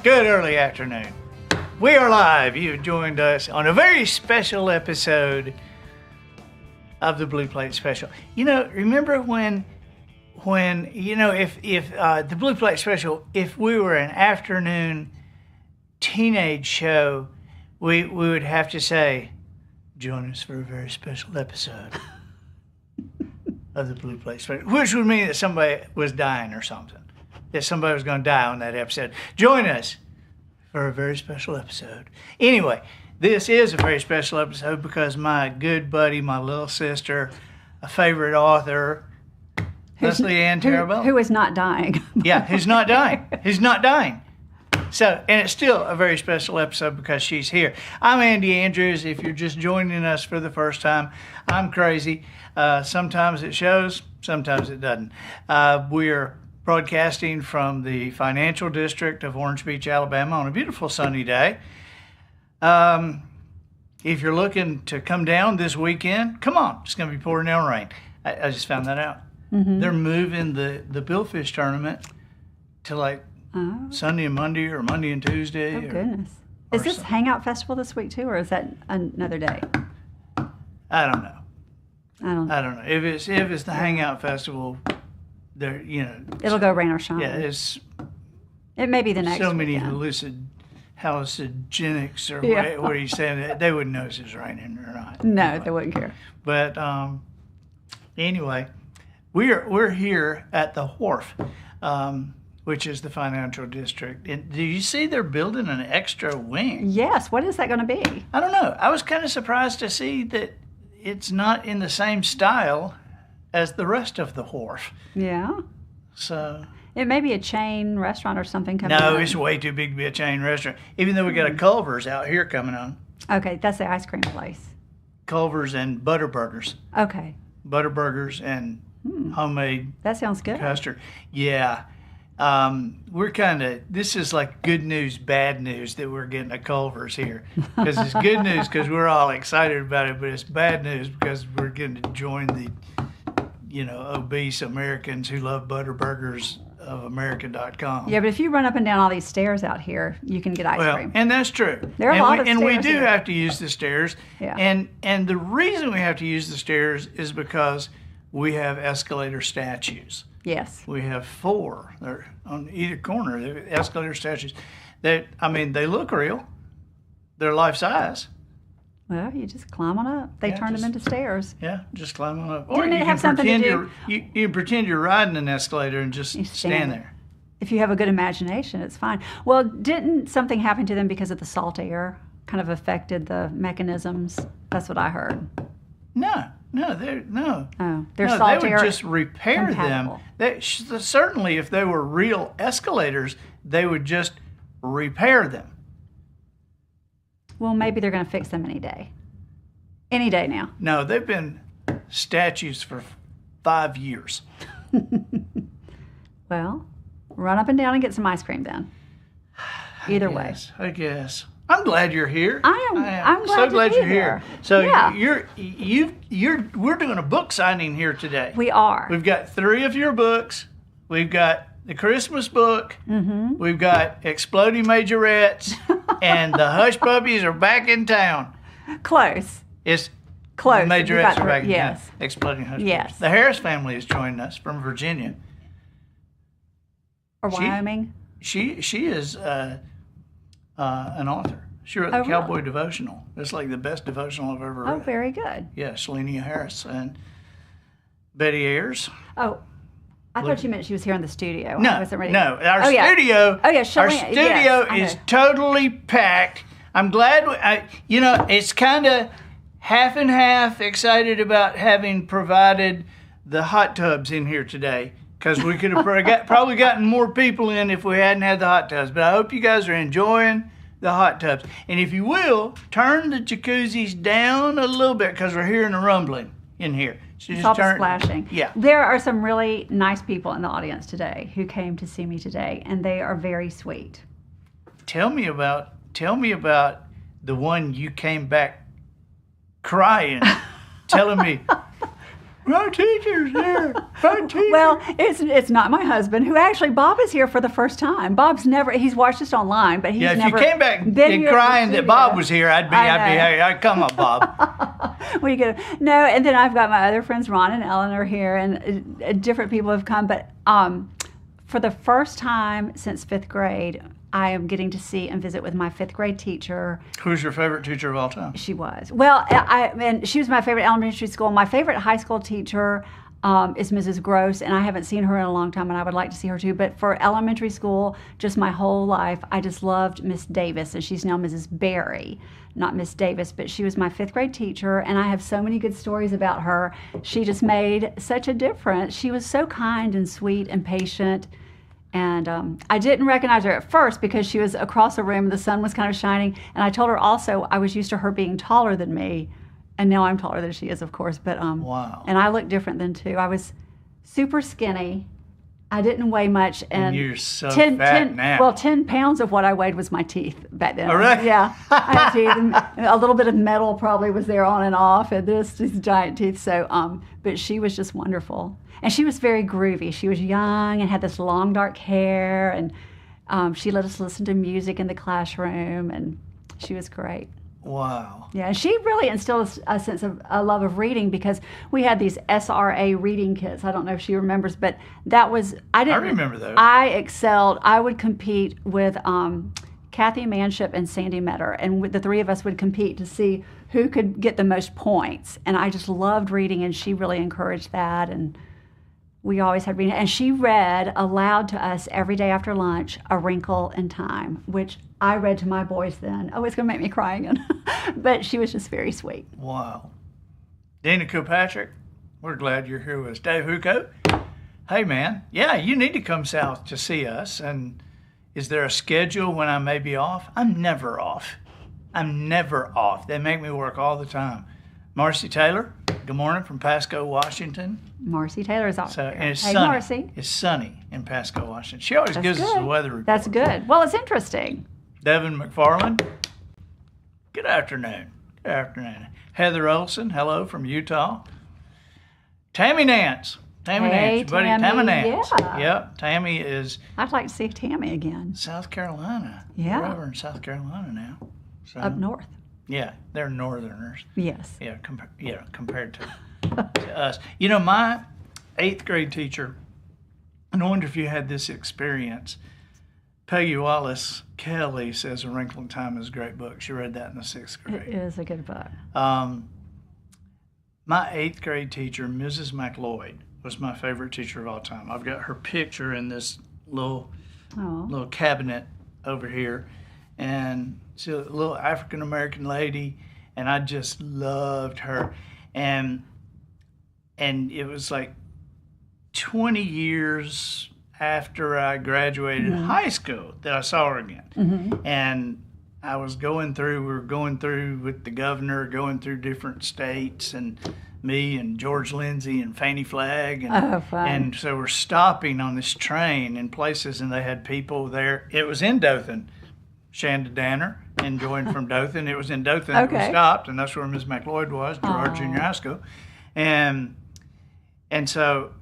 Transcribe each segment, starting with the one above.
Good early afternoon. We are live. You've joined us on a very special episode of the Blue Plate Special. You know, remember when you know, if the Blue Plate Special, if we were an afternoon teenage show, we would have to say, join us for a very special episode of the Blue Plate Special, which would mean that somebody was dying or something. That somebody was going to die on that episode. Join us for a very special episode. Anyway, this is a very special episode because my good buddy, my little sister, a favorite author, Leslie Ann Tarabella. Who is not dying. Yeah, who's not dying. Who's not dying. So, and it's still a very special episode because she's here. I'm Andy Andrews. If you're just joining us for the first time, I'm crazy. Sometimes it shows, sometimes it doesn't. We're broadcasting from the financial district of Orange Beach, Alabama on a beautiful sunny day. If you're looking to come down this weekend, come on. It's going to be pouring down rain. I just found that out. Mm-hmm. They're moving the Billfish tournament to like Sunday and Monday or Monday and Tuesday. Oh, goodness. Is this Hangout Festival this week too, or is that another day? I don't know. I don't know. If it's the Hangout Festival, there, you know, it'll go rain or shine. Yeah, it may be the next. So many weekend. hallucinogenics or what are you saying? That they wouldn't know if it's raining or not. No, anyway. They wouldn't care. But anyway, we're here at the Wharf, which is the financial district. And do you see they're building an extra wing? Yes. What is that going to be? I don't know. I was kind of surprised to see that it's not in the same style as the rest of the Wharf. Yeah. So it may be a chain restaurant or something coming on. No, it's way too big to be a chain restaurant. Even though we got a Culver's out here coming on. Okay, that's the ice cream place. Culver's and Butterburgers. Okay. Butterburgers and homemade. That sounds good. Custard. Yeah. We're this is like good news, bad news that we're getting a Culver's here. Because it's good news because we're all excited about it, but it's bad news because we're getting to join the, obese Americans who love Butterburgers of America.com. Yeah, but if you run up and down all these stairs out here, you can get ice cream. And that's true. There are a lot of stairs. And we do here. have to use the stairs. Yeah. And the reason we have to use the stairs is because we have escalator statues. Yes. We have 4. They're on either corner. They're escalator statues. They look real. They're life size. Well, you just climb on up. They turn them into stairs. Yeah, just climb on up. Didn't it have something to do? You can pretend you're riding an escalator and just stand there. If you have a good imagination, it's fine. Well, didn't something happen to them because of the salt air kind of affected the mechanisms? That's what I heard. No. Oh, they're salt air. They would just repair compatible. them. Certainly, if they were real escalators, they would just repair them. Well, maybe they're going to fix them any day. Any day now. No, they've been statues for 5 years. Well, run up and down and get some ice cream then. Either way. I guess. I'm glad you're here. I'm glad so glad to be you're here. So yeah. we're doing a book signing here today. We are. We've got 3 of your books. We've got the Christmas book. Mm-hmm. We've got Exploding Majorettes, and the Hush Puppies are back in town. Close. It's close. The Majorettes are back in town. Yes. Exploding Hush Yes. Puppies. The Harris family is joining us from Virginia. Or Wyoming. She is an author. She wrote the Cowboy Devotional. It's like the best devotional I've ever read. Oh, very good. Yeah, Selenia Harris and Betty Ayers. Oh, I thought you meant she was here in the studio. No, I wasn't ready. no. Our studio. Oh yeah, our studio is totally packed. I'm glad. It's kind of half and half excited about having provided the hot tubs in here today because we could have probably gotten more people in if we hadn't had the hot tubs. But I hope you guys are enjoying the hot tubs. And if you will, turn the jacuzzis down a little bit because we're hearing a rumbling in here. So it's all splashing. Yeah. There are some really nice people in the audience today who came to see me today, and they are very sweet. Tell me about the one you came back crying, telling me My teacher's here. My teacher. Well, it's not my husband, who actually, Bob is here for the first time. He's watched us online, but he's yeah, if never you came back been and here in crying the that Bob studio. was here, I'd come up, Bob. We go, no, and then I've got my other friends, Ron and Ellen, are here, and different people have come. But for the first time since 5th grade, I am getting to see and visit with my 5th grade teacher. Who's your favorite teacher of all time? She was. Well, and she was my favorite elementary school. My favorite high school teacher is Mrs. Gross, and I haven't seen her in a long time, and I would like to see her too. But for elementary school, just my whole life, I just loved Miss Davis, and she's now Mrs. Berry, not Miss Davis, but she was my 5th grade teacher, and I have so many good stories about her. She just made such a difference. She was so kind and sweet and patient. And I didn't recognize her at first because she was across the room. The sun was kind of shining. And I told her also I was used to her being taller than me. And now I'm taller than she is, of course. But wow. And I look different then, too. I was super skinny. I didn't weigh much. And you're so fat now. Well, 10 pounds of what I weighed was my teeth back then. Oh, really? Yeah. I had teeth. And a little bit of metal probably was there on and off. And these giant teeth. So, but she was just wonderful. And she was very groovy. She was young and had this long, dark hair. And she let us listen to music in the classroom. And she was great. Wow. Yeah, and she really instilled a sense of a love of reading because we had these SRA reading kits. I don't know if she remembers, but that was, I remember those. I excelled. I would compete with Kathy Manship and Sandy Metter, and the three of us would compete to see who could get the most points. And I just loved reading, and she really encouraged that. And we always had reading. And she read aloud to us every day after lunch, A Wrinkle in Time, which I read to my boys then. Oh, it's going to make me cry again. But she was just very sweet. Wow. Dana Kilpatrick, we're glad you're here with us. Dave Huco, hey, man. Yeah, you need to come south to see us. And is there a schedule when I may be off? I'm never off. They make me work all the time. Marcy Taylor, good morning from Pasco, Washington. Marcy Taylor's off. And it's hey, sunny. Marcy. It's sunny in Pasco, Washington. She always gives us the weather report. That's good. Well, it's interesting. Devin McFarland, good afternoon. Good afternoon. Heather Olson, hello from Utah. Tammy Nance. Hey, buddy. Tammy, Tammy Nance. yeah. Yep, Tammy is I'd like to see Tammy again. South Carolina. Yeah. We're over in South Carolina now. So, Up north. Yeah, they're northerners. Yes. Yeah, compared to us. You know, my 8th grade teacher, and I wonder if you had this experience. Peggy Wallace Kelly says A Wrinkle in Time is a great book. She read that in the 6th grade. It is a good book. My 8th grade teacher, Mrs. McLeod, was my favorite teacher of all time. I've got her picture in this little cabinet over here. And she's a little African-American lady, and I just loved her. And it was like 20 years after I graduated high school that I saw her again. Mm-hmm. And we were going through with the governor, going through different states, and me and George Lindsay and Fannie Flagg. And so we're stopping on this train in places, and they had people there. It was in Dothan. Shanda Danner and joined from Dothan. It was in Dothan that we stopped, and that's where Ms. McLeod was, Gerard Junior High School. And so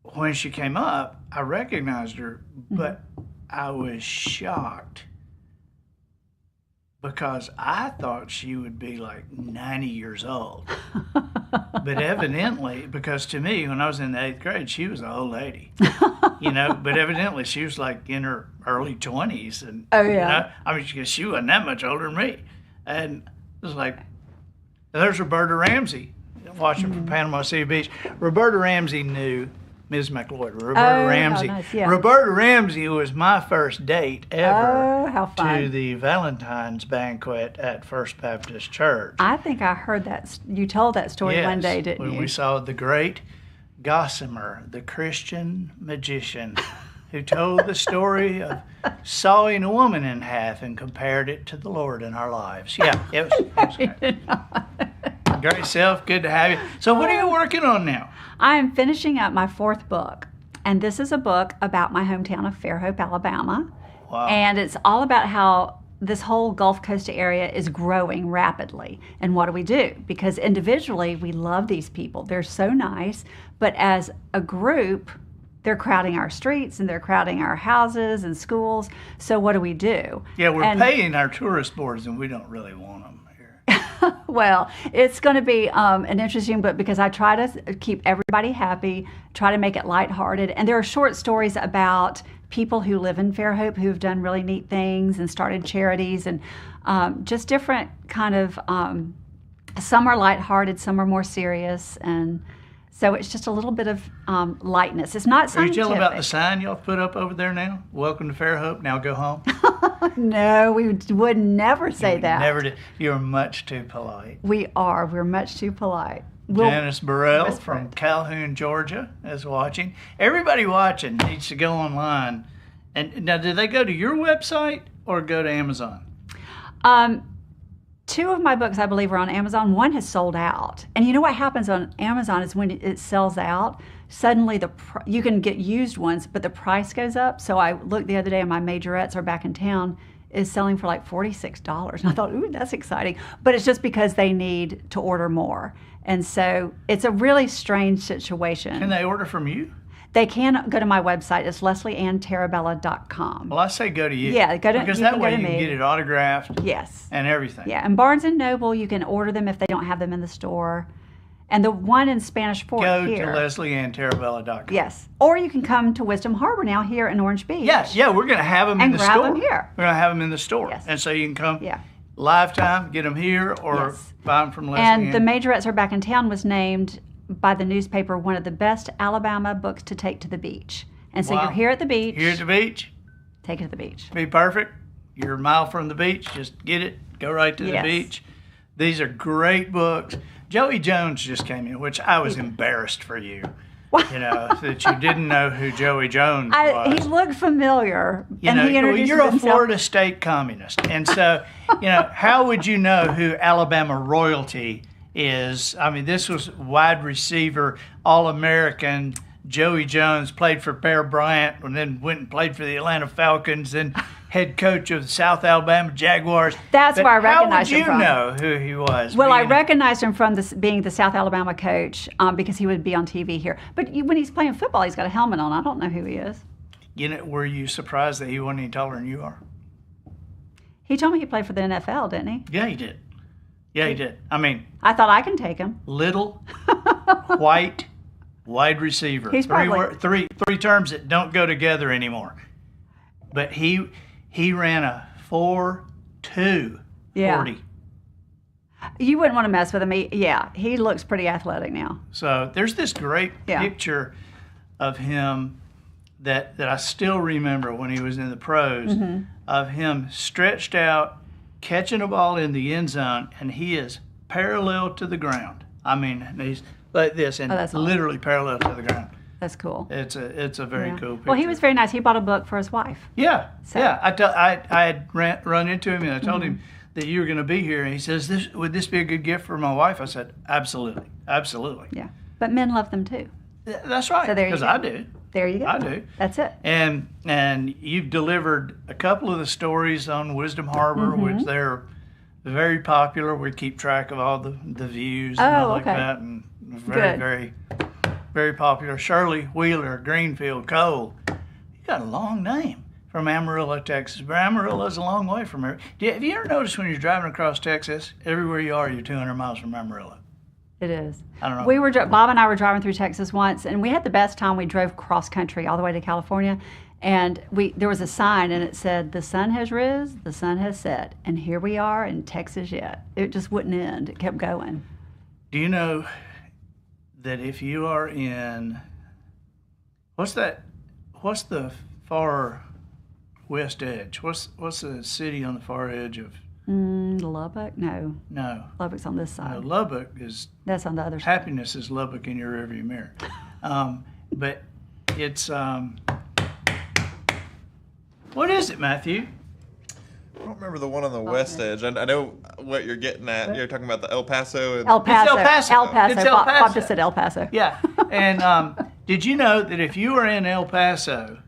when she came up, I recognized her, but I was shocked because I thought she would be like 90 years old. But evidently, because to me, when I was in the 8th grade, she was an old lady, but evidently she was like in her early 20s. And, she wasn't that much older than me. And it was like, there's Roberta Ramsey watching from Panama City Beach. Roberta Ramsey knew Ms. McLeod. Roberta Ramsey. Nice, yeah. Roberta Ramsey was my first date ever how fun. to the Valentine's banquet at First Baptist Church. I think I heard that. You told that story one day, didn't when you? we saw the great Gossamer, the Christian magician, who told the story of sawing a woman in half and compared it to the Lord in our lives. Yeah, it was great. Great self, good to have you. So what are you working on now? I am finishing up my 4th book, and this is a book about my hometown of Fairhope, Alabama. Wow. And it's all about how this whole Gulf Coast area is growing rapidly. And what do we do? Because individually, we love these people. They're so nice. But as a group, they're crowding our streets and they're crowding our houses and schools. So what do we do? Yeah, we're paying our tourist boards and we don't really want them here. Well, it's going to be an interesting book because I try to keep everybody happy, try to make it lighthearted. And there are short stories about people who live in Fairhope who've done really neat things and started charities and just different kind of, some are lighthearted, some are more serious. And so it's just a little bit of lightness. It's not scientific. Are you telling about the sign y'all put up over there now? Welcome to Fairhope, now go home? No, we would never say that. Never did. You're much too polite. We are. We're much too polite. Janice Burrell from Calhoun, Georgia is watching. Everybody watching needs to go online. And now, do they go to your website or go to Amazon? Two of my books, I believe, are on Amazon. One has sold out. And you know what happens on Amazon is when it sells out, suddenly you can get used ones, but the price goes up. So I looked the other day and my majorettes are back in town, is selling for like $46. And I thought, ooh, that's exciting. But it's just because they need to order more. And so it's a really strange situation. Can they order from you? They can go to my website. It's leslieanntarabella.com. Well, I say go to you. Yeah, go to because you. that can way go to you can me. get it autographed. Yes. And everything. Yeah, and Barnes & Noble, you can order them if they don't have them in the store. And the one in Spanish Fork Go here. to leslieanntarabella.com. Yes. Or you can come to Wisdom Harbor now here in Orange Beach. Yeah, we're going to have them in the store. And grab them here. We're going to have them in the store. Yes. And so you can come Yeah. live time, get them here, or buy them from Leslie And Ann. The Majorettes Are Back in Town was named by the newspaper one of the best Alabama books to take to the beach. And so Wow. you're here at the beach. Here at the beach. Take it to the beach. Be perfect. You're a mile from the beach. Just get it. Go right to the Yes. beach. These are great books. Joey Jones just came in, which I was embarrassed for you. You know, that you didn't know who Joey Jones was. He looked familiar. You and know, he introduced you're a himself. Florida State communist. And so, how would you know who Alabama royalty is? I mean, this was wide receiver, All-American. Joey Jones played for Bear Bryant and then went and played for the Atlanta Falcons and head coach of the South Alabama Jaguars. That's where I recognized him from. How would you know who he was? Well, I recognized him from being the South Alabama coach because he would be on TV here. But when he's playing football, he's got a helmet on. I don't know who he is. Were you surprised that he wasn't any taller than you are? He told me he played for the NFL, didn't he? Yeah, he did. Yeah, he did. I mean, I thought I can take him. little, white, wide receiver. He's probably Three terms that don't go together anymore. But he ran a 4.2 Yeah. 40. You wouldn't want to mess with him. He looks pretty athletic now. So there's this great picture of him that I still remember when he was in the pros, of him stretched out, catching a ball in the end zone, and he is parallel to the ground. I mean, he's like this, and literally parallel to the ground. That's cool. It's a very cool picture. Well, he was very nice. He bought a book for his wife. Yeah, yeah. I had run into him, and I told him that you were going to be here, and he says, would this be a good gift for my wife? I said, absolutely, absolutely. Yeah, but men love them too. That's right, So there you because go. I do. There you go. I do. That's it. And you've delivered a couple of the stories on Wisdom Harbor, which they're very popular. We keep track of all the views and all like that, and very, very, very popular. Shirley Wheeler, Greenfield, Cole. You got a long name from Amarillo, Texas. But Amarillo's a long way from here. Have you ever noticed when you're driving across Texas, everywhere you are, you're 200 miles from Amarillo? It is. I don't know. Bob and I were driving through Texas once, and we had the best time. We drove cross country all the way to California, and there was a sign, and it said, "The sun has risen, the sun has set, and here we are in Texas yet." It just wouldn't end. It kept going. Do you know that if you are in, what's the far west edge? What's the city on the far edge of? Lubbock? No. Lubbock's on this side. No, Lubbock is. That's on the other side. Happiness is Lubbock in your rearview mirror. But it's. What is it, Matthew? I don't remember the one on the west edge. I know what you're getting at. You're talking about the El Paso. El Paso. It's El Paso. It's El Paso. Bob just said El Paso. Yeah. And did you know that if you are in El Paso,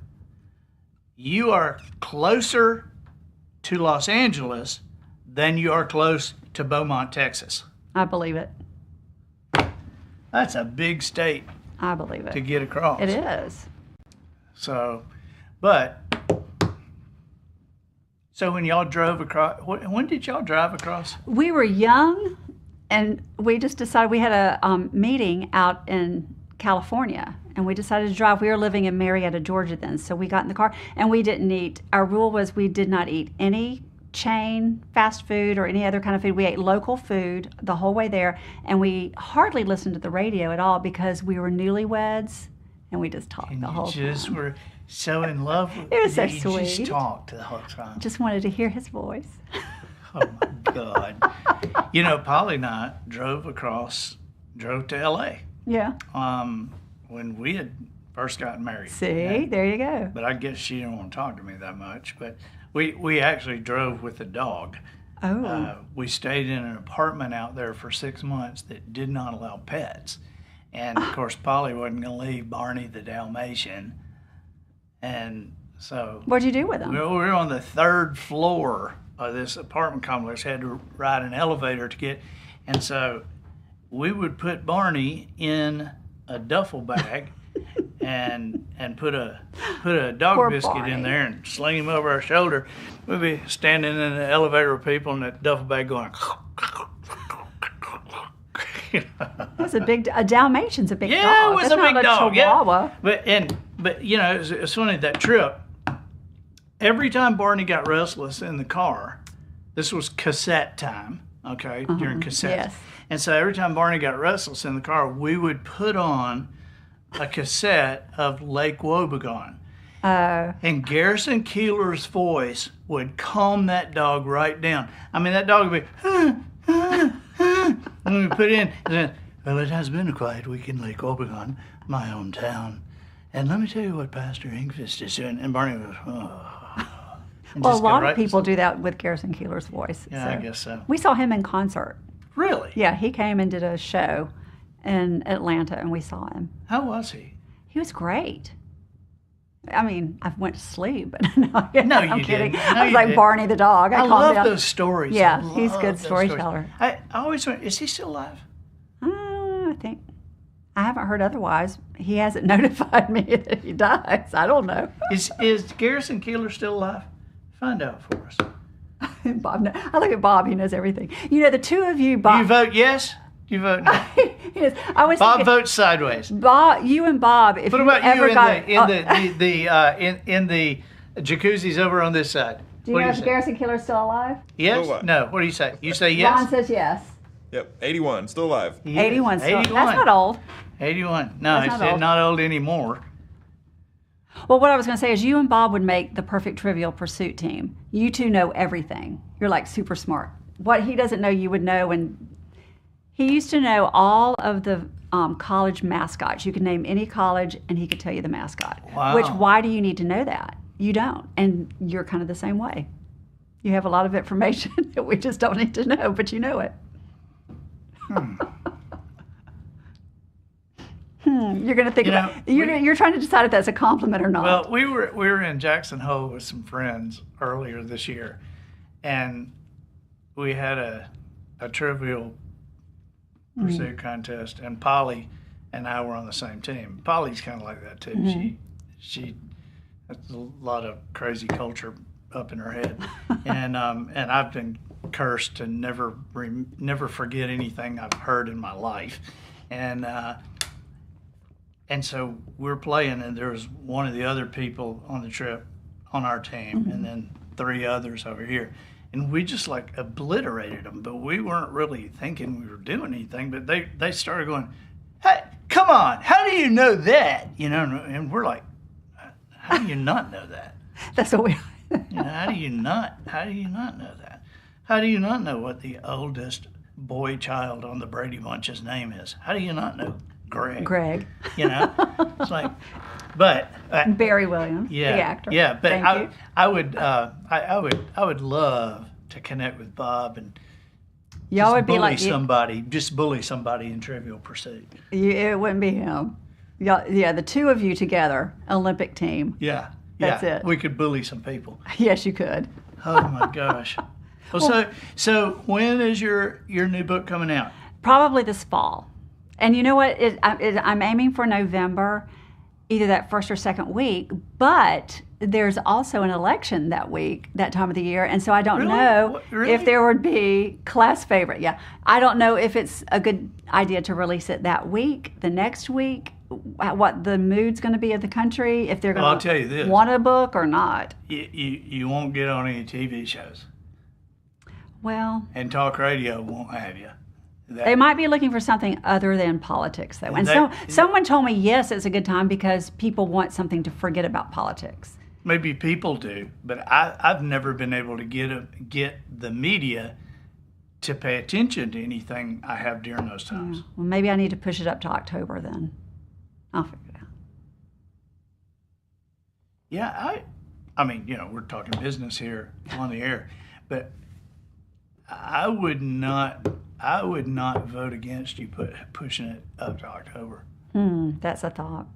you are closer to Los Angeles than you are close to Beaumont, Texas. I believe it. That's a big state I believe to it. get across. It is. So when y'all drove across, when did y'all drive across? We were young, and we just decided we had a meeting out in California, and we decided to drive. We were living in Marietta, Georgia then, so we got in the car, and we didn't eat. Our rule was we did not eat any chain fast food or any other kind of food. We ate local food the whole way there, and we hardly listened to the radio at all because we were newlyweds, and we just talked the whole You just time. were so in love with It was so you just sweet. talked the whole time. Just wanted to hear his voice. Oh my God. Polly and I drove to LA Yeah. when we had first gotten married. See, And- there you go. But I guess she didn't want to talk to me that much. But we actually drove with a dog. Oh. We stayed in an apartment out there for 6 months that did not allow pets. And of course, Polly wasn't going to leave Barney the Dalmatian. And so What'd you do with him? we were on the 3rd floor of this apartment complex, had to ride an elevator to get. And so we would put Barney in a duffel bag and put a dog Poor biscuit Barney. in there and sling him over our shoulder. We'd be standing in the elevator with people in that duffel bag going. It was a Dalmatian's a big dog. Yeah, it was That's a big not dog. Chihuahua. Yeah. But it's funny that trip. Every time Barney got restless in the car, this was cassette time, okay, during cassettes. yes. And so every time Barney got restless in the car, we would put on a cassette of Lake Wobegon. And Garrison Keeler's voice would calm that dog right down. I mean, that dog would be, and we put in, and then, well, it has been a quiet week in Lake Wobegon, my hometown. And let me tell you what Pastor Ingfist is doing. And Barney goes, oh. And Well, a just go lot right of people do that with Garrison Keeler's voice. Yeah, I guess so. We saw him in concert. Really? Yeah, he came and did a show in Atlanta, and we saw him. How was he? He was great. I mean, I went to sleep, but no, No, I'm you kidding. didn't. No, I was you like didn't. Barney the dog. I calmed love down. those stories. Yeah, I he's a love good those storyteller. stories. I always wonder, is he still alive? I think I haven't heard otherwise. He hasn't notified me that he dies. I don't know. Is Garrison Keeler still alive? Find out for us. Bob, I look at Bob. He knows everything. You know, the two of you, Bob. You vote yes? You vote no? He knows- I was Bob thinking, votes sideways. Bob, you and Bob. If What you about ever you got, in the jacuzzis over on this side? do you What know do if you say? Garrison Keeler's still alive? Yes? Still alive. No. What do you say? You say yes? Ron says yes. Yep, 81, still alive. He is. 81. Still, 81. that's not old. 81. No, That's it's not old. not old anymore. Well, what I was going to say is you and Bob would make the perfect Trivial Pursuit team. You two know everything. You're like super smart. What he doesn't know, you would know. And he used to know all of the college mascots. You could name any college, and he could tell you the mascot. Wow. Which, why do you need to know that? You don't. And you're kind of the same way. You have a lot of information that we just don't need to know, but you know it. You're going to think You know, about you're trying to decide if that's a compliment or not. Well, we were in Jackson Hole with some friends earlier this year, and we had a Trivial Pursuit contest, and Polly and I were on the same team. Polly's kind of like that too. She has a lot of crazy culture up in her head, and I've been cursed to never forget anything I've heard in my life, and so we're playing, and there was one of the other people on the trip on our team, and then 3 others over here. And we just like obliterated them, but we weren't really thinking we were doing anything. But they started going, "Hey, come on! How do you know that?" You know, and we're like, "How do you not know that? That's what we. You know, how do you not know that? How do you not know what the oldest boy child on the Brady Bunch's name is? How do you not know Greg? Greg. You know, it's like, but Barry Williams, yeah, the actor. yeah. But Thank you. I would love to connect with Bob and Y'all just would be bully like somebody, just bully somebody in Trivial Pursuit. it wouldn't be him. Yeah, the two of you together, Olympic team. Yeah, That's yeah. it. We could bully some people. Yes, you could. Oh my gosh. Well, so when is your new book coming out? Probably this fall. And you know what? I'm aiming for November, either that first or second week, but there's also an election that week, that time of the year, and so I don't know if there would be class favorite. Yeah, I don't know if it's a good idea to release it that week, the next week, what the mood's going to be of the country, if they're going to want a book or not. You won't get on any TV shows. Well, and talk radio won't have you. They might be looking for something other than politics, though. And so someone told me, yes, it's a good time because people want something to forget about politics. Maybe people do, but I've never been able to get the media to pay attention to anything I have during those times. Yeah. Well, maybe I need to push it up to October then. I'll figure it out. Yeah, I mean, we're talking business here on the air, but I would not vote against you pushing it up to October. That's a thought.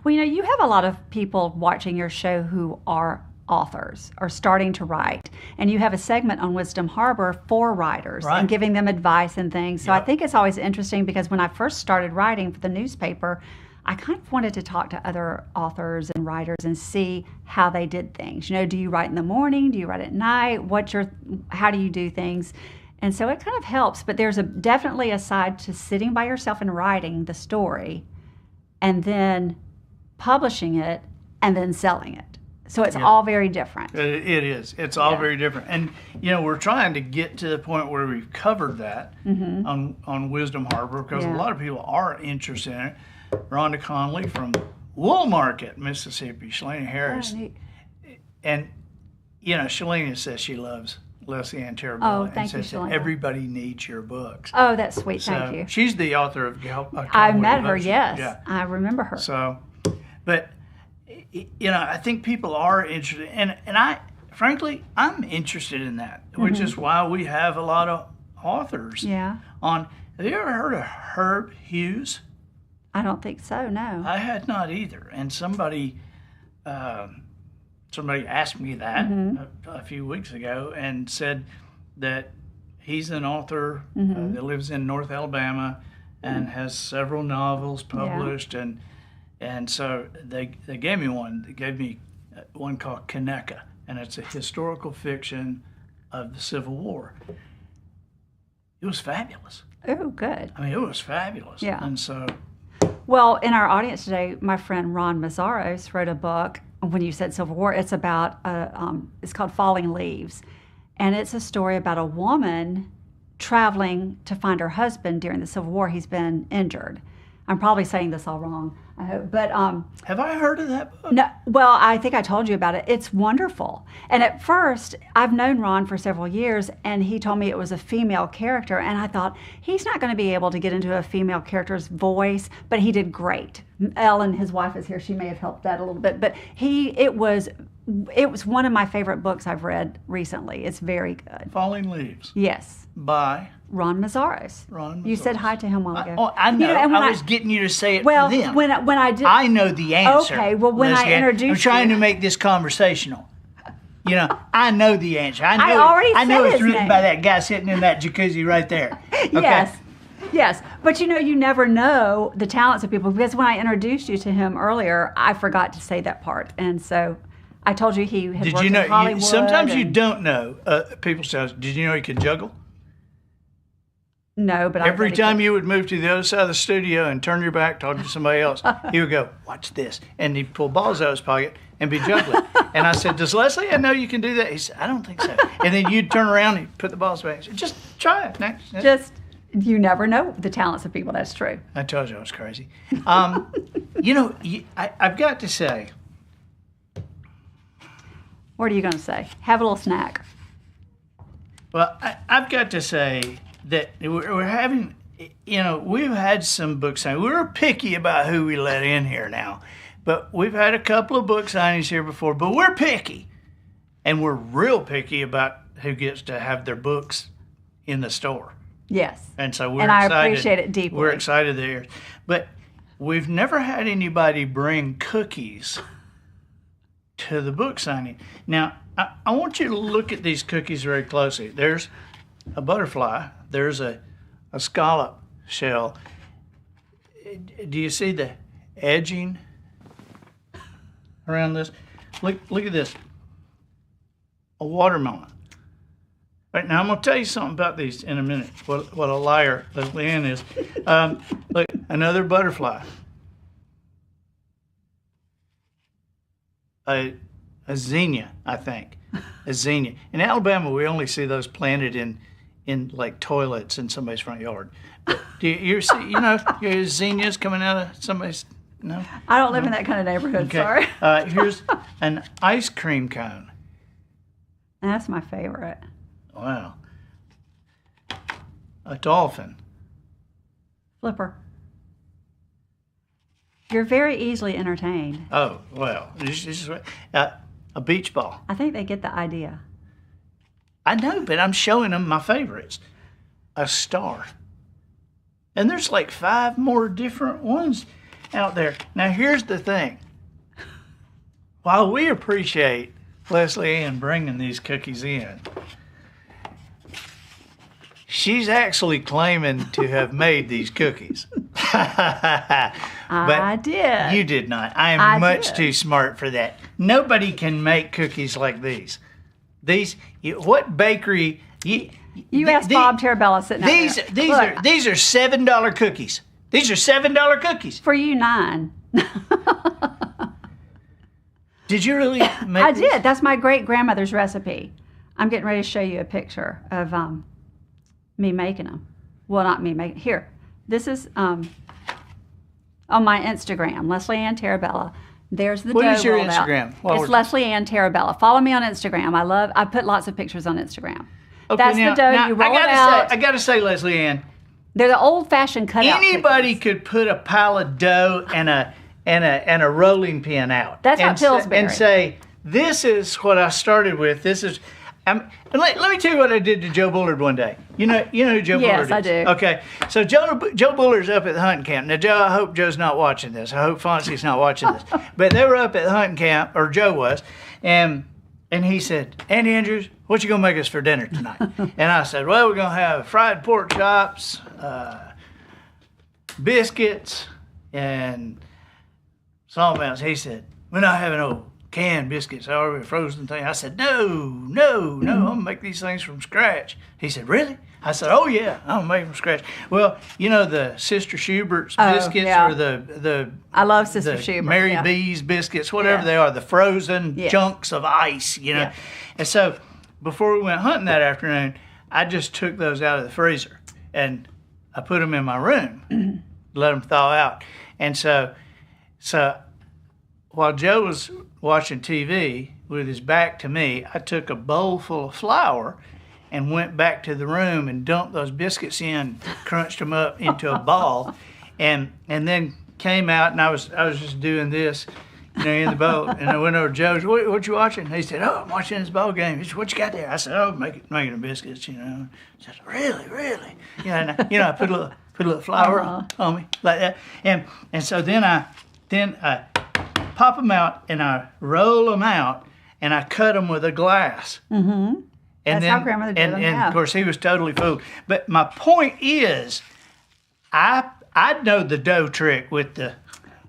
Well, you have a lot of people watching your show who are authors or starting to write, and you have a segment on Wisdom Harbor for writers and giving them advice and things. So I think it's always interesting because when I first started writing for the newspaper, I kind of wanted to talk to other authors and writers and see how they did things. Do you write in the morning? Do you write at night? How do you do things? And so it kind of helps, but there's definitely a side to sitting by yourself and writing the story and then publishing it and then selling it. So it's all very different. It is. It's all very different. And, we're trying to get to the point where we've covered that on Wisdom Harbor because a lot of people are interested in it. Rhonda Conley from Wool Market, Mississippi, Shalana Harris. And, Shalana says she loves Leslie Ann Terabella and says that everybody needs your books. Oh, that's sweet. Thank you. She's the author of I met her, yes. Yeah. I remember her. So, but, I think people are interested. And frankly, I'm interested in that, which is why we have a lot of authors on. Have you ever heard of Herb Hughes? I don't think so, no. I had not either. And somebody asked me that a few weeks ago and said that he's an author that lives in North Alabama and has several novels published. And so they gave me one. They gave me one called Kaneka, and it's a historical fiction of the Civil War. It was fabulous. Oh, good. I mean, it was fabulous. Yeah. And so... Well, in our audience today, my friend Ron Mazzaros wrote a book. When you said Civil War, it's about it's called Falling Leaves, and it's a story about a woman traveling to find her husband during the Civil War. He's been injured. I'm probably saying this all wrong, I hope, but have I heard of that book? No. Well, I think I told you about it. It's wonderful. And at first, I've known Ron for several years, and he told me it was a female character, and I thought he's not going to be able to get into a female character's voice, but he did great. Ellen, his wife, is here. She may have helped that a little bit, but it was one of my favorite books I've read recently. It's very good. Falling Leaves. Yes. By Ron Mazzaros. You said hi to him a while ago. I know. I was getting you to say it for them. When I did, I know the answer. Okay. Well, when Leslie, I introduced I'm trying to make this conversational. I know the answer. I know it's written by that guy sitting in that jacuzzi right there. Okay. Yes. But you never know the talents of people because when I introduced you to him earlier, I forgot to say that part, and so. I told you he had worked in Hollywood. Sometimes you don't know. People say, did you know he could juggle? No, but every time you would move to the other side of the studio and turn your back, talking to somebody else, he would go, watch this. And he'd pull balls out of his pocket and be juggling. And I said, does Leslie, I know you can do that? He said, I don't think so. And then you'd turn around and put the balls back. Said, just try it. You never know the talents of people. That's true. I told you I was crazy. I've got to say. What are you going to say? Have a little snack. Well, I've got to say that we're having, we've had some book signings. We're picky about who we let in here now. But we've had a couple of book signings here before, but we're picky. And we're real picky about who gets to have their books in the store. Yes. And so we're excited. I appreciate it deeply. We're excited there. But we've never had anybody bring cookies to the book signing. Now, I want you to look at these cookies very closely. There's a butterfly. There's a scallop shell. Do you see the edging around this? Look at this. A watermelon. Right, now I'm going to tell you something about these in a minute. What a liar Leslie Ann is. Look, another butterfly. A zinnia, I think. A zinnia. In Alabama, we only see those planted in like toilets in somebody's front yard. But do you see, your zinnias coming out of somebody's, no? I don't live in that kind of neighborhood, Okay. sorry. Here's an ice cream cone. That's my favorite. Wow. A dolphin. Flipper. You're very easily entertained. Oh, well. A beach ball. I think they get the idea. I know, but I'm showing them my favorites. A star. And there's like 5 more different ones out there. Now, here's the thing. While we appreciate Leslie Ann bringing these cookies in, she's actually claiming to have made these cookies. I did. You did not. I am much too smart for that. Nobody can make cookies like these. What bakery? You asked Bob Terabella sitting out there. These are $7 cookies. These are $7 cookies. For you, 9. Did you really make I these? did. That's my great grandmother's recipe. I'm getting ready to show you a picture of me making them. Well, not me making. Here, this is on my Instagram, Leslie Ann Terabella. There's the dough What is your rolled out. Instagram? It's Leslie Ann Terabella. Follow me on Instagram. I put lots of pictures on Instagram. Okay, That's the dough. You roll it out. I gotta say, Leslie Ann, They're the old-fashioned cutout. anybody cookies. could put a pile of dough and a rolling pin out. That's and not Pillsbury. And say, this is what I started with. This is. Let me tell you what I did to Joe Bullard one day. You know who Joe Bullard is? Yes, I do. Okay, so Joe Bullard's up at the hunting camp. Now, Joe, I hope Joe's not watching this. I hope Fonzie's not watching this. But they were up at the hunting camp, or Joe was, and he said, Andy Andrews, what you gonna make us for dinner tonight? And I said, well, we're gonna have fried pork chops, biscuits, and something else. He said, we're not having no canned biscuits or a frozen thing. I said, no, I'm gonna make these things from scratch. He said, really? I said, oh yeah, I'm gonna make them from scratch. Well, the Sister Schubert's biscuits yeah. or the I love Sister the Schubert. Mary yeah. B's biscuits, whatever Yeah. they are, the frozen Yes. chunks of ice, Yeah. And so before we went hunting that afternoon, I just took those out of the freezer and I put them in my room, let them thaw out. And so while Joe was watching TV with his back to me, I took a bowl full of flour and went back to the room and dumped those biscuits in, crunched them up into a ball, and then came out and I was just doing this, in the bowl. And I went over to Joe's, what you watching? He said, oh, I'm watching this ball game. He said, what you got there? I said, oh, making the biscuits, He said, really? And I put a little flour on me like that. And so then I pop them out and I roll them out and I cut them with a glass. Mm-hmm. That's how grandmother did them, And of course he was totally fooled. But my point is, I know the dough trick with the.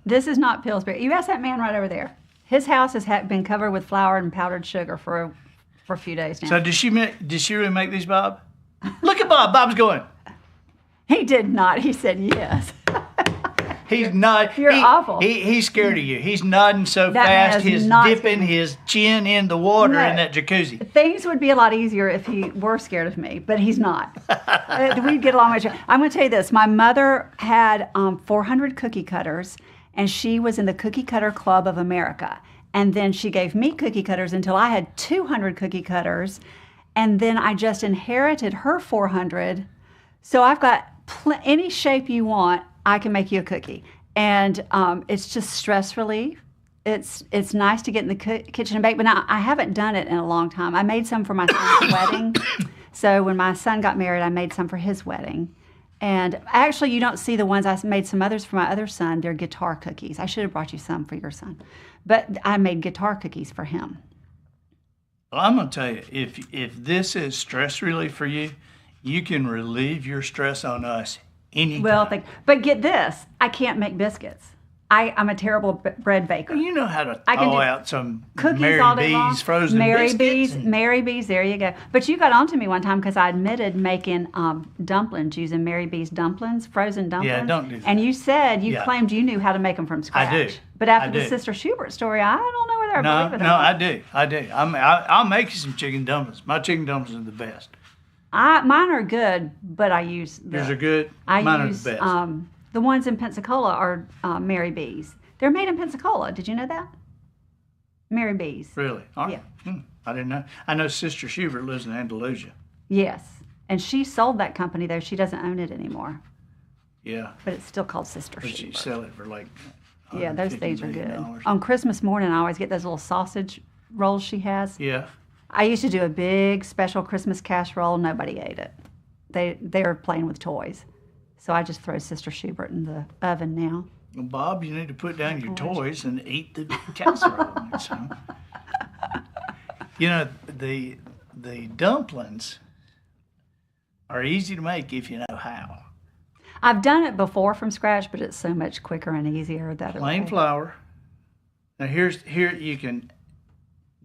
This is not Pillsbury. You ask that man right over there. His house has been covered with flour and powdered sugar for a few days now. So did she really make these, Bob? Look at Bob. Bob's going. He did not. He said yes. He's not. You're awful. He's scared of you. He's nodding so That man fast. is He's not dipping scared. his chin in the water No. in that jacuzzi. Things would be a lot easier if he were scared of me, but he's not. We'd get along much. I'm going to tell you this. My mother had 400 cookie cutters, and she was in the Cookie Cutter Club of America. And then she gave me cookie cutters until I had 200 cookie cutters, and then I just inherited her 400. So I've got any shape you want, I can make you a cookie. And it's just stress relief. It's nice to get in the kitchen and bake, but now I haven't done it in a long time. I made some for my son's wedding. So when my son got married, I made some for his wedding. And actually, you don't see the ones. I made some others for my other son. They're guitar cookies. I should have brought you some for your son. But I made guitar cookies for him. Well, I'm gonna tell you, if this is stress relief for you, you can relieve your stress on us anytime. Well, but get this, I can't make biscuits. I'm a terrible bread baker. You know how to I can thaw do out some Cookies Mary all day long. B's frozen Mary biscuits. B's, Mary B's. There you go. But you got onto me one time because I admitted making dumplings using Mary B's dumplings, frozen dumplings. Yeah, don't do that. And you said you Yeah. claimed you knew how to make them from scratch. I do. But after I the do. Sister Schubert story, I don't know whether I No, believe it or no, not. I do. I'll make you some chicken dumplings. My chicken dumplings are the best. Mine are good, but I use Yours are good. I Mine use are the best. the ones in Pensacola are Mary B's. They're made in Pensacola. Did you know that? Mary B's. Really? All right. I didn't know. I know Sister Schubert lives in Andalusia. Yes. And she sold that company, though. She doesn't own it anymore. Yeah. But it's still called Sister But you Schubert. sell it for like Yeah, those $150 things are million. good. On Christmas morning, I always get those little sausage rolls she has. Yeah. I used to do a big special Christmas casserole. Nobody ate it. They're playing with toys. So I just throw Sister Schubert in the oven now. Well, Bob, you need to put down your toys and eat the casserole. So. You know, the dumplings are easy to make if you know how. I've done it before from scratch, but it's so much quicker and easier that Plain way. flour. Now here you can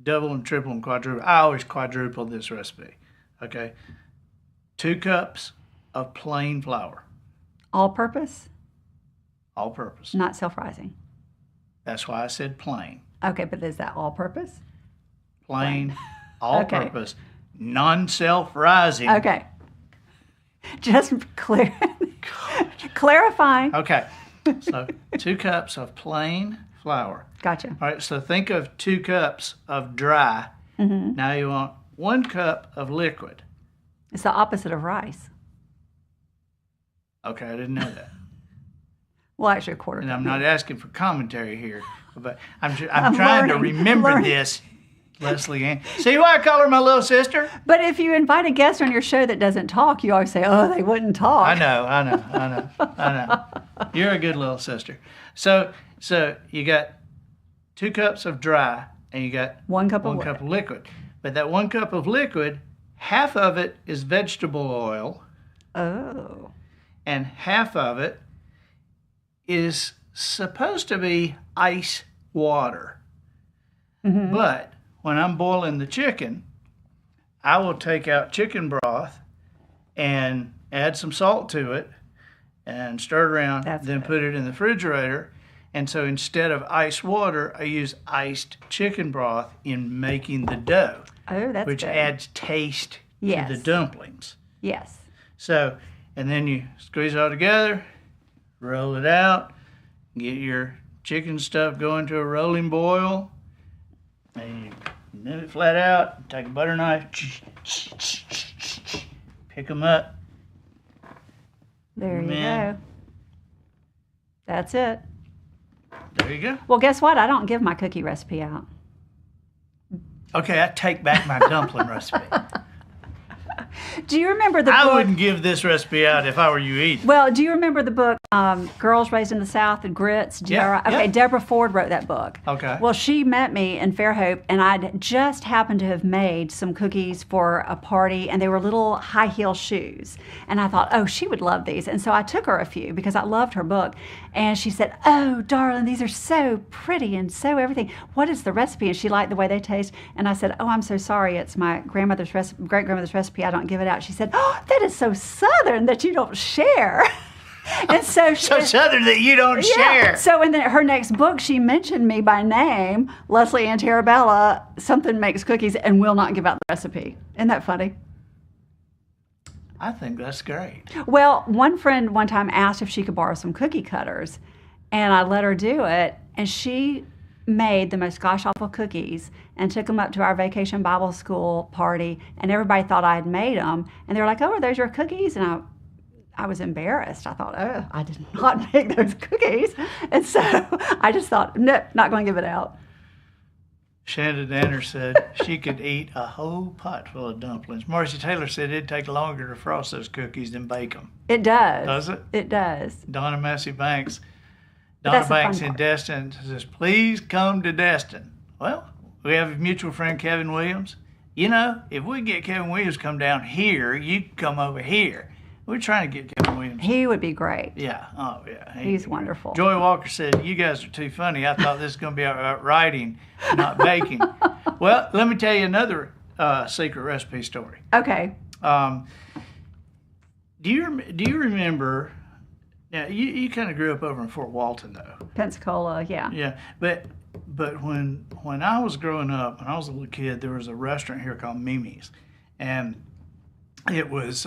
double and triple and quadruple. I always quadruple this recipe. Okay. 2 cups of plain flour, All purpose, all purpose. not self-rising. That's why I said plain. Okay, but is that all purpose? Plain, all Okay. purpose, non-self-rising. Okay. Just clarifying. Okay. So 2 cups of plain flour. Gotcha. All right, so think of 2 cups of dry. Mm-hmm. Now you want 1 cup of liquid. It's the opposite of rice. Okay, I didn't know that. Well, actually, a quarter And cup. I'm not asking for commentary here, but I'm I'm trying to learning, remember learning. this, Leslie Ann. See why I call her my little sister? But if you invite a guest on your show that doesn't talk, you always say, "Oh, they wouldn't talk." I know. You're a good little sister. So you got 2 cups of dry, and you got 1 cup of 1 cup of liquid. But that 1 cup of liquid, half of it is vegetable oil, Oh. and half of it is supposed to be ice water. Mm-hmm. But when I'm boiling the chicken, I will take out chicken broth and add some salt to it and stir it around, That's then good. put it in the refrigerator. And so instead of ice water, I use iced chicken broth in making the dough, Oh, that's which good. adds taste Yes. to the dumplings. Yes. So, and then you squeeze it all together, roll it out, get your chicken stuff going to a rolling boil, and you move it flat out, take a butter knife, pick them up. There you Man. go. That's it. There you go. Well, guess what? I don't give my cookie recipe out. Okay, I take back my dumpling recipe. Do you remember the I book? wouldn't give this recipe out if I were you either. Well, do you remember the book Girls Raised in the South, the Grits? Yeah, Okay, yeah. Deborah Ford wrote that book. Okay. Well, she met me in Fairhope, and I'd just happened to have made some cookies for a party, and they were little high heel shoes. And I thought, oh, she would love these. And so I took her a few because I loved her book. And she said, oh, darling, these are so pretty and so everything. What is the recipe? And she liked the way they taste. And I said, oh, I'm so sorry. It's my grandmother's recipe, great-grandmother's recipe. I don't give it out. She said, oh, that is so Southern that you don't share. And so she, So southern that you don't yeah. share. So in her next book, she mentioned me by name, Leslie Ann Tarabella, something makes cookies, and will not give out the recipe. Isn't that funny? I think that's great. Well, one friend one time asked if she could borrow some cookie cutters, and I let her do it, and she made the most gosh-awful cookies and took them up to our vacation Bible school party, and everybody thought I had made them, and they were like, oh, are those your cookies? And I was embarrassed. I thought, oh, I did not make those cookies. And so I just thought, nope, not going to give it out. Shanda Danner said she could eat a whole pot full of dumplings. Marcy Taylor said it'd take longer to frost those cookies than bake them. It does. Does it? It does. Donna Massey Banks. But Donna that's the fun Banks in part. Destin says, please come to Destin. Well, we have a mutual friend, Kevin Williams. you know, if we get Kevin Williams to come down here, you come over here. We're trying to get Kevin Williams. He would be great. Yeah. Oh, yeah. He's wonderful. Joy Walker said, "You guys are too funny. I thought this was going to be about writing, not baking." Well, let me tell you another secret recipe story. Okay. Do you remember? Now you kind of grew up over in Fort Walton, though. Pensacola, yeah. Yeah, but when I was growing up, when I was a little kid, there was a restaurant here called Mimi's, and it was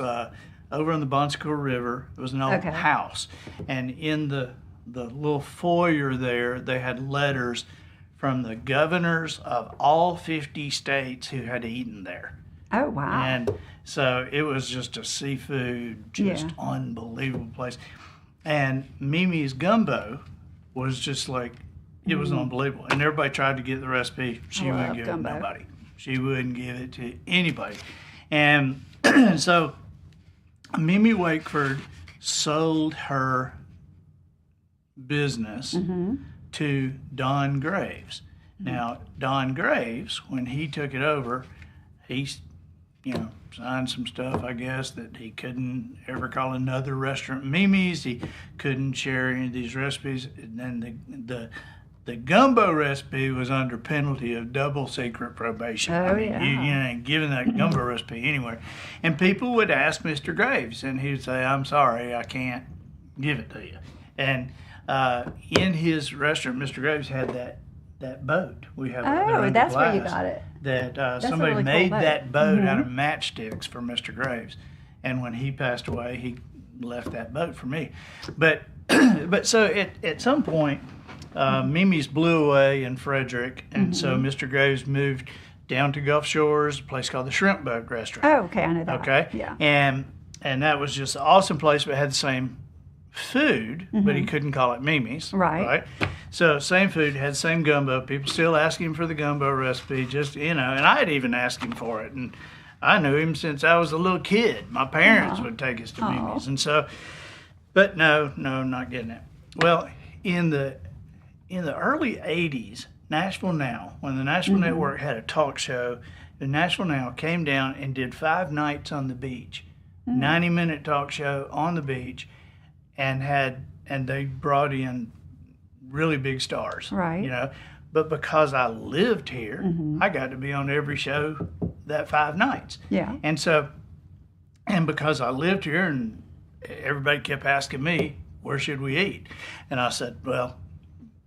over on the Bonsecour River. It was an old house, and in the little foyer there, they had letters from the governors of all 50 states who had eaten there. Oh, wow. And so it was just a seafood, just unbelievable place. And Mimi's gumbo was just like, it was unbelievable. And everybody tried to get the recipe. She wouldn't give it to nobody. She wouldn't give it to anybody. And so Mimi Wakeford sold her business to Don Graves. Now, Don Graves, when he took it over, he, signed some stuff, I guess, that he couldn't ever call another restaurant Mimi's. He couldn't share any of these recipes. And then the gumbo recipe was under penalty of double secret probation. You ain't giving that gumbo recipe anywhere. And people would ask Mr. Graves, and he would say, "I'm sorry, I can't give it to you." And in his restaurant, Mr. Graves had that boat. We have that's where you got it. That somebody really made that boat out of matchsticks for Mr. Graves, and when he passed away, he left that boat for me. But so at some point, Mimi's blew away in Frederick, and so Mr. Graves moved down to Gulf Shores, a place called the Shrimp Boat Restaurant. Oh, okay, I know that. Okay, yeah, and that was just an awesome place, but it had the same food, but he couldn't call it Mimi's. Right. So same food, had the same gumbo. People still ask him for the gumbo recipe, just, and I had even asked him for it. And I knew him since I was a little kid. My parents would take us to Mimi's. And so, but no, not getting it. Well, in the early 80s, Nashville Now, when the Nashville Network had a talk show, the Nashville Now came down and did 5 nights on the beach, 90-minute talk show on the beach, and they brought in really big stars, right? But because I lived here, I got to be on every show that 5 nights. Yeah. And so, and because I lived here, and everybody kept asking me, where should we eat? And I said, well,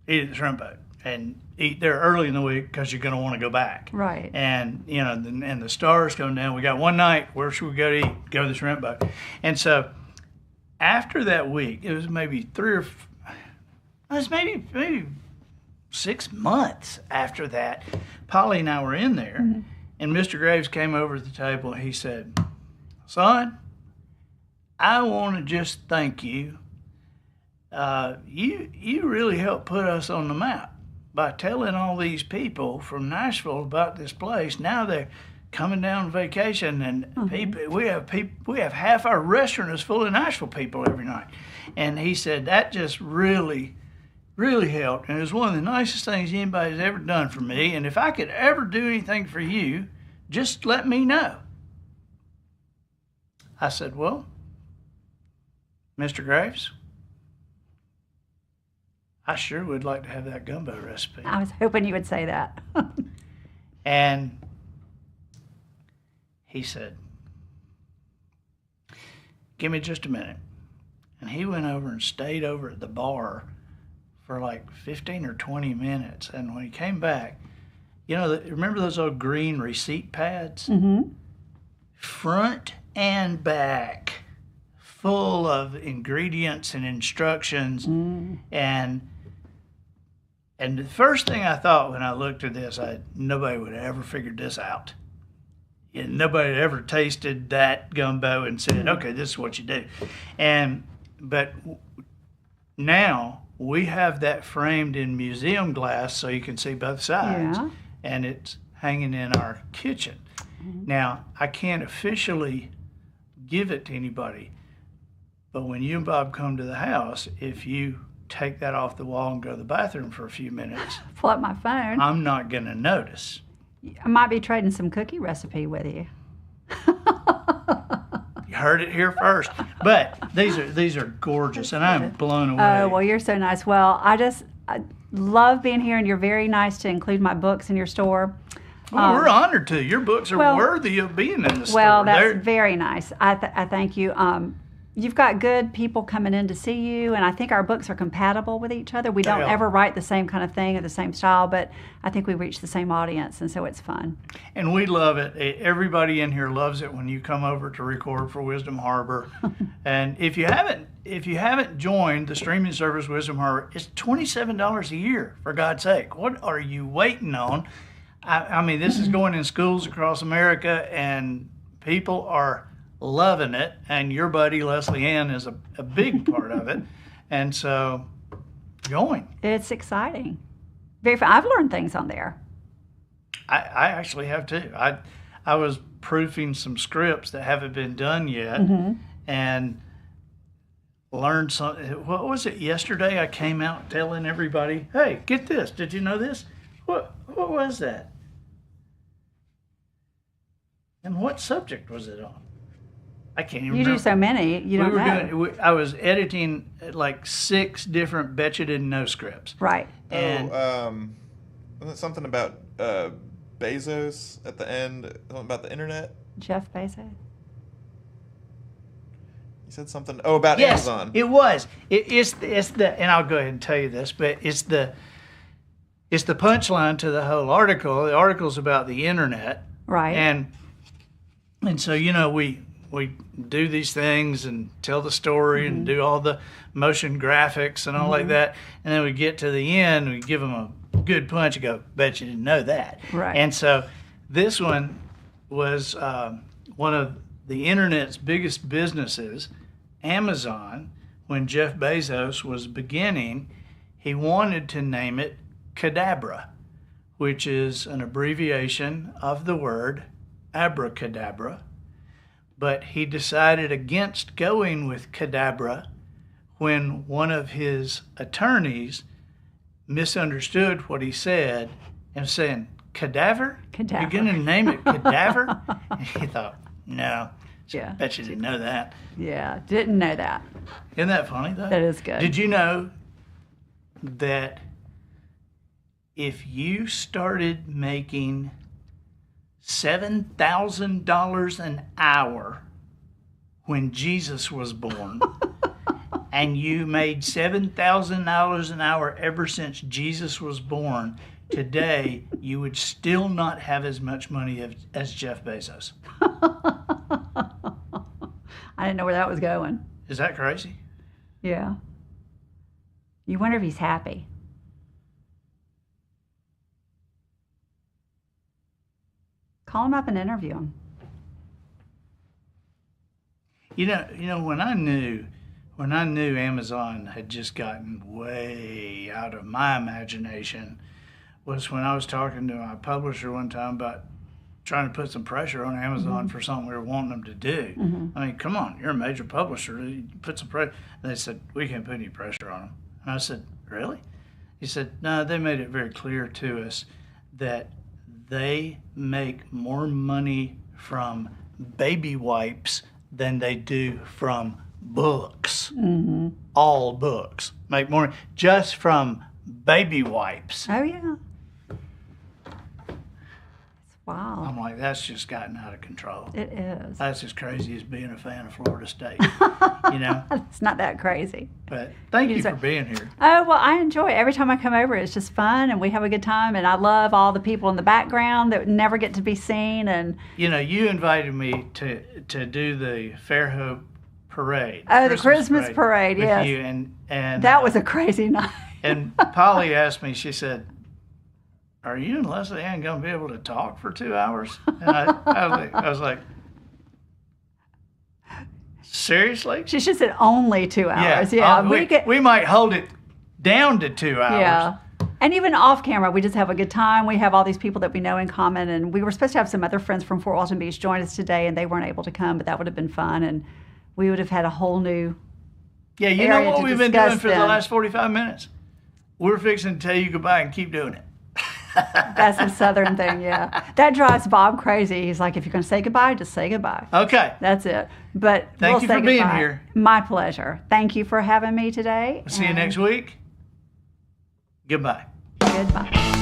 eat at the Shrimp Boat, and eat there early in the week because you're going to want to go back. Right. And and the stars come down. We got one night. Where should we go to eat? Go to the Shrimp Boat. And so, after that week, it was maybe maybe 6 months after that, Polly and I were in there, and Mr. Graves came over to the table and he said, "Son, I want to just thank you. You really helped put us on the map by telling all these people from Nashville about this place. Now they're coming down on vacation, and we have half our restaurant is full of Nashville people every night." And he said that just really helped, and it was one of the nicest things anybody's ever done for me. And if I could ever do anything for you, just let me know. I said, "Well, Mr. Graves, I sure would like to have that gumbo recipe." I was hoping you would say that. And he said, "Give me just a minute." And he went over and stayed over at the bar for like 15 or 20 minutes. And when he came back, remember those old green receipt pads? Front and back, full of ingredients and instructions. And the first thing I thought when I looked at this, nobody would have ever figured this out. Nobody had ever tasted that gumbo and said, "Okay, this is what you do." But now we have that framed in museum glass so you can see both sides, and it's hanging in our kitchen. Now, I can't officially give it to anybody, but when you and Bob come to the house, if you take that off the wall and go to the bathroom for a few minutes, pull up my phone, I'm not going to notice. I might be trading some cookie recipe with you. You heard it here first. But these are gorgeous, and I'm blown away. Oh, well, you're so nice. Well, I love being here, and you're very nice to include my books in your store. Well, we're honored to. Your books are worthy of being in the store. Well, that's very nice. I thank you. You've got good people coming in to see you, and I think our books are compatible with each other. We don't ever write the same kind of thing or the same style, but I think we reach the same audience, and so it's fun. And we love it. Everybody in here loves it when you come over to record for Wisdom Harbor. And if you haven't joined the streaming service Wisdom Harbor, it's $27 a year, for God's sake. What are you waiting on? I mean, this is going in schools across America, and people are loving it, and your buddy Leslie Ann is a big part of it, and so join. It's exciting. Very fun. I've learned things on there. I actually have too. I was proofing some scripts that haven't been done yet, and learned something. What was it yesterday? I came out telling everybody, "Hey, get this! Did you know this? What was that? And what subject was it on?" I can't even remember. You do so many, you don't know. I was editing like 6 different Bet You Didn't Know scripts. Right. And wasn't it something about Bezos at the end? Something about the internet? Jeff Bezos. You said something. Oh, about yes, Amazon. It was. It's the, and I'll go ahead and tell you this, but it's the punchline to the whole article. The article's about the internet. Right. And so, you know, we do these things and tell the story and do all the motion graphics and all like that. And then we get to the end, we give them a good punch and go, "Bet you didn't know that." Right. And so this one was one of the internet's biggest businesses, Amazon. When Jeff Bezos was beginning, he wanted to name it Cadabra, which is an abbreviation of the word abracadabra. But he decided against going with Cadabra when one of his attorneys misunderstood what he said and saying, "Cadaver? Cadaver. You're going to name it Cadaver?" And he thought, "No, Yeah. bet you didn't know that." Yeah, didn't know that. Isn't that funny, though? That is good. Did you know that if you started making $7,000 an hour when Jesus was born, and you made $7,000 an hour ever since Jesus was born, today you would still not have as much money as Jeff Bezos? I didn't know where that was going. Is that crazy? Yeah. You wonder if he's happy. Call him up and interview him. You know, when I knew Amazon had just gotten way out of my imagination was when I was talking to my publisher one time about trying to put some pressure on Amazon for something we were wanting them to do. I mean, come on, you're a major publisher. You put some pressure. And they said, "We can't put any pressure on them." And I said, "Really?" He said, "No, they made it very clear to us that they make more money from baby wipes than they do from books. All books make more just from baby wipes." Oh, yeah. Wow. I'm like, that's just gotten out of control. It is. That's as crazy as being a fan of Florida State, you know? It's not that crazy. But thank you for being here. Oh, well, I enjoy it. Every time I come over, it's just fun, and we have a good time, and I love all the people in the background that never get to be seen. And you know, you invited me to do the Fairhope parade. Oh, the Christmas parade, with yes. you, and that was a crazy night. And Polly asked me, she said, "Are you and Leslie Ann going to be able to talk for 2 hours?" And I was like, seriously? She should said only 2 hours. Yeah, we might hold it down to 2 hours. Yeah. And even off camera, we just have a good time. We have all these people that we know in common, and we were supposed to have some other friends from Fort Walton Beach join us today, and they weren't able to come, but that would have been fun, and we would have had a whole new Yeah, you know area what to we've been discuss doing for the then. last 45 minutes? We're fixing to tell you goodbye and keep doing it. That's a Southern thing, yeah. That drives Bob crazy. He's like, if you're going to say goodbye, just say goodbye. Okay. That's it. But Thank we'll you say for being goodbye. here. My pleasure. Thank you for having me today. See you next week. Goodbye. Goodbye.